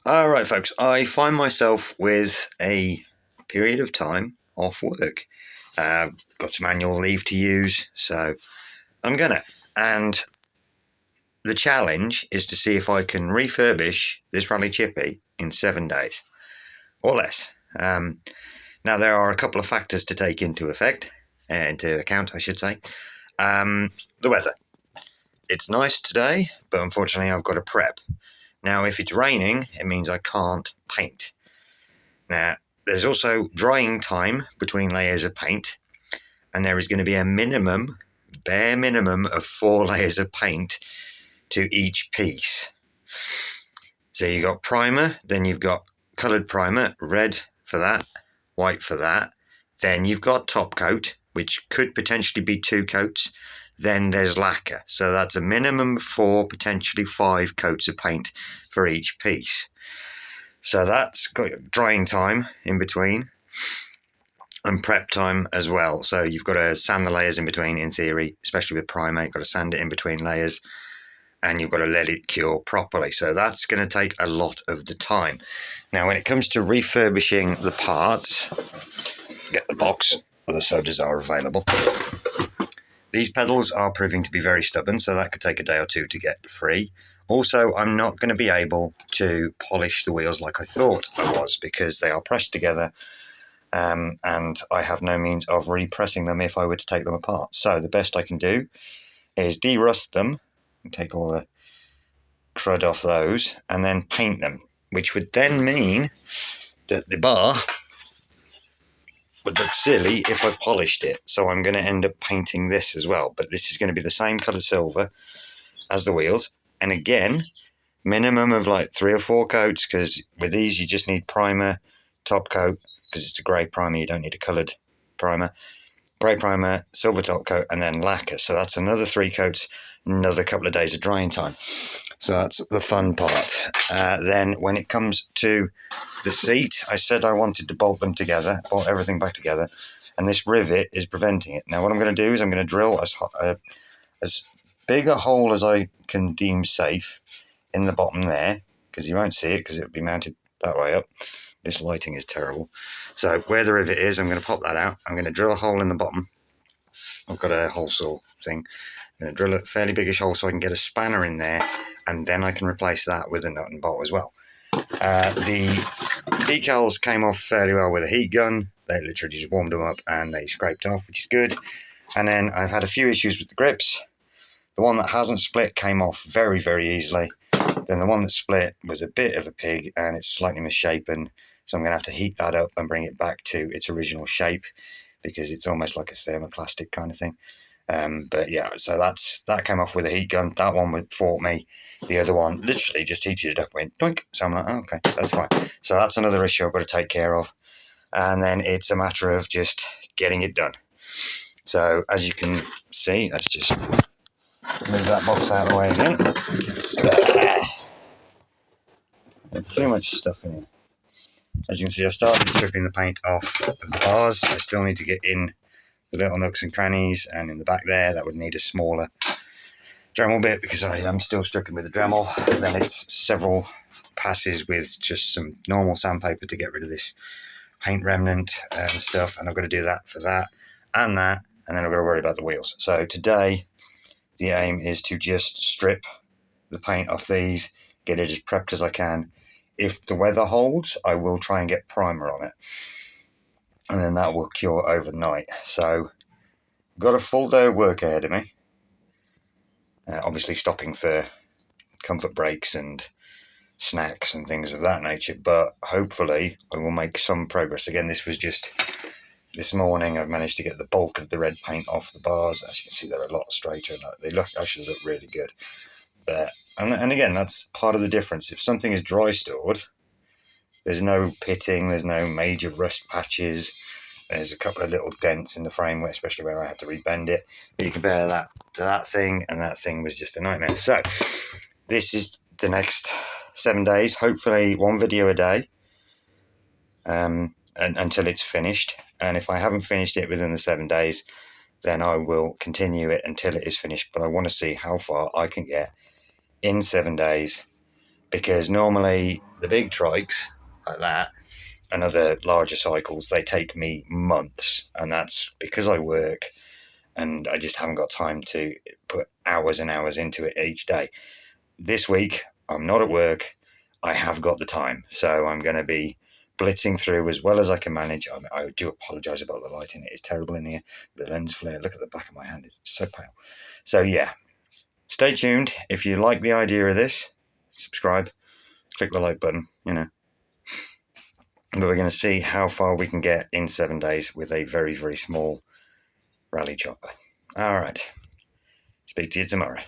Alright folks, I find myself with a period of time off work. Got some annual leave to use, so I'm gonna. And the challenge is to see if I can refurbish this Raleigh Chippy in 7 days, or less. Now there are a couple of factors to take into account, I should say. The weather. It's nice today, but unfortunately I've got to prep. Now, if it's raining, it means I can't paint. Now, there's also drying time between layers of paint, and there is going to be a bare minimum of 4 layers of paint to each piece. So you've got primer, then you've got coloured primer, red for that, white for that. Then you've got top coat, which could potentially be 2 coats. Then there's lacquer. So that's a minimum of 4, potentially 5 coats of paint for each piece. So that's got drying time in between and prep time as well. So you've got to sand the layers in between, in theory, especially with primer. You've got to sand it in between layers and you've got to let it cure properly. So that's going to take a lot of the time. Now, when it comes to refurbishing the parts, get the box, other sodas are available. These pedals are proving to be very stubborn, so that could take a day or 2 to get free. Also, I'm not going to be able to polish the wheels like I thought I was because they are pressed together and I have no means of repressing them if I were to take them apart. So the best I can do is de-rust them and take all the crud off those and then paint them, which would then mean that the bar would look silly if I polished it. So I'm going to end up painting this as well, but this is going to be the same coloured silver as the wheels. And again, minimum of like 3 or 4 coats, because with these you just need primer, top coat, because it's a grey primer, you don't need a coloured primer. Grey primer, silver top coat, and then lacquer. So that's another 3 coats, another couple of days of drying time. So that's the fun part. Then when it comes to the seat, I said I wanted to bolt them together, bolt everything back together, and this rivet is preventing it. Now what I'm going to do is I'm going to drill as big a hole as I can deem safe in the bottom there, because you won't see it because it'll be mounted that way up. This lighting is terrible. So where the rivet is, I'm going to pop that out. I'm going to drill a hole in the bottom. I've got a hole saw thing. I'm going to drill a fairly biggish hole so I can get a spanner in there, and then I can replace that with a nut and bolt as well. The decals came off fairly well with a heat gun. They literally just warmed them up and they scraped off, which is good. And then I've had a few issues with the grips. The one that hasn't split came off very, very easily. Then the one that split was a bit of a pig and it's slightly misshapen. So I'm going to have to heat that up and bring it back to its original shape because it's almost like a thermoplastic kind of thing. But yeah, so that came off with a heat gun. That one fought me. The other one literally just heated it up, went doink. So I'm like, oh, okay, that's fine. So that's another issue I've got to take care of. And then it's a matter of just getting it done. So as you can see, let's just move that box out of the way again. There's too much stuff in here. As you can see, I've started stripping the paint off of the bars. I still need to get in the little nooks and crannies, and in the back there that would need a smaller Dremel bit because I am still stripping with the Dremel. Then it's several passes with just some normal sandpaper to get rid of this paint remnant and stuff, and I've got to do that for that, and then I've got to worry about the wheels. So today the aim is to just strip the paint off these, get it as prepped as I can. If the weather holds, I will try and get primer on it, and then that will cure overnight. So got a full day of work ahead of me, obviously stopping for comfort breaks and snacks and things of that nature, but hopefully I will make some progress. Again, this was just this morning. I've managed to get the bulk of the red paint off the bars. As you can see, they're a lot straighter and they actually look really good. And again, that's part of the difference. If something is dry stored, there's no pitting, there's no major rust patches. There's a couple of little dents in the frame, especially where I had to rebend it. But you compare that to that thing, and that thing was just a nightmare. So this is the next 7 days, hopefully 1 video a day, and until it's finished. And if I haven't finished it within the 7 days, then I will continue it until it is finished. But I want to see how far I can get in 7 days because normally the big trikes like that and other larger cycles, they take me months, and that's because I work and I just haven't got time to put hours and hours into it each day. This week, I'm not at work. I have got the time, so I'm going to be blitzing through as well as I can manage. I do apologise about the lighting. It is terrible in here. The lens flare, look at the back of my hand. It's so pale. So, yeah, stay tuned. If you like the idea of this, subscribe, click the like button, But we're going to see how far we can get in 7 days with a very, very small Raleigh chopper. All right. Speak to you tomorrow.